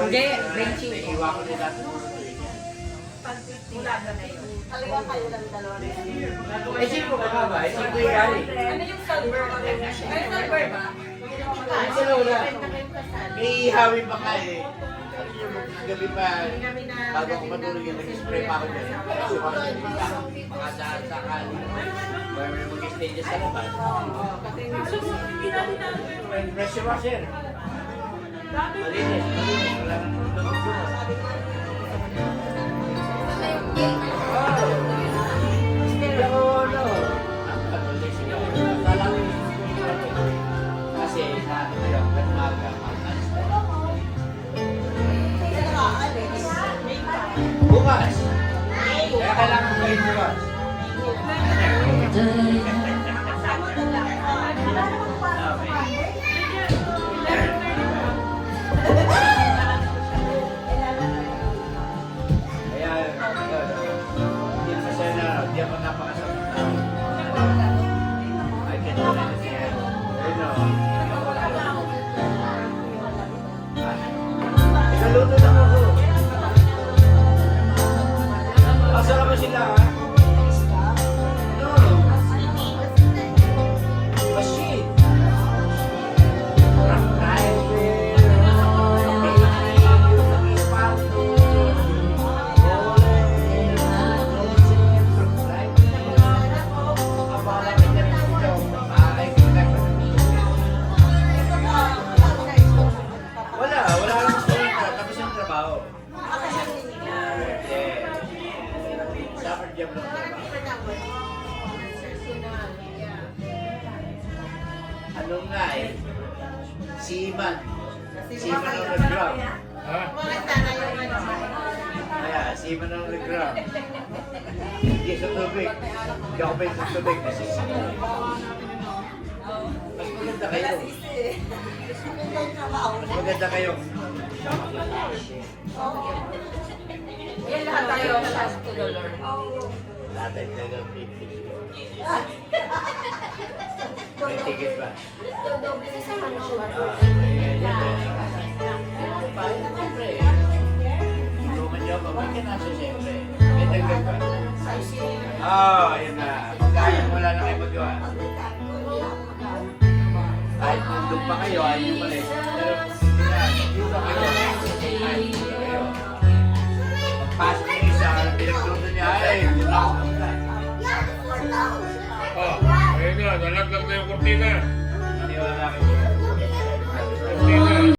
Hindi, 25. Naiiwa ko nila. Wala ka na yun. Talaga kayo lang dalawa rin. Eh, sino ka ba? Eh, sino yung gari? Ano yung silver? Ano yung silver ba? Ay, sino wala? May ihawi pa ka eh. Gabi pa, bago ako matulog yun, nag-spray pa ako dyan. Kasi baka saan sakali. Kaya may mag-stay dyan sa labas. Pressure washer. Malinis, malinis. Wala nang lumagsunod. Pero ano, ang patuloy siya. Kasi sa ngayon, maga, mataas na. Bukas. Kaya kailangan ko kayo bukas. Kaya, hindi kasi na, hindi ako napakasama. I can do anything. You know. Ikaluto lang ako. Asara ba sila, ha? No. Machine. Rock driver. Baby. Espalto. Rolling. Rock driver. Abala ka dyan dito. Ay, kita ko. Wala lang gusto rin. Tapos yung trabaho. Yeah. Summer job lang trabaho. Ano nga eh? Seaman. Seaman ang nag-grab. Kaya, seaman ang nag-grab. Hindi sa tubig. Hindi ako may sa tubig kasi seaman. Mas maganda kayo. Mas maganda kayo. Yan lahat tayo sa to the Lord. Lahat ay talagang ticket. May ticket ba? Siyempre. Tulungan niyo ako. Bakit nasa siyempre? May dagdag ba? Ayun na. Kaya wala na kayo magawa. Kahit nandun pa kayo, ayaw nyo pala. Pero, dito kayo. Kahit dito kayo. Pagpasok niyo sa pinagluto niya, ay, yun ako. Oh, ayun na, nalaglag na yung kurtina.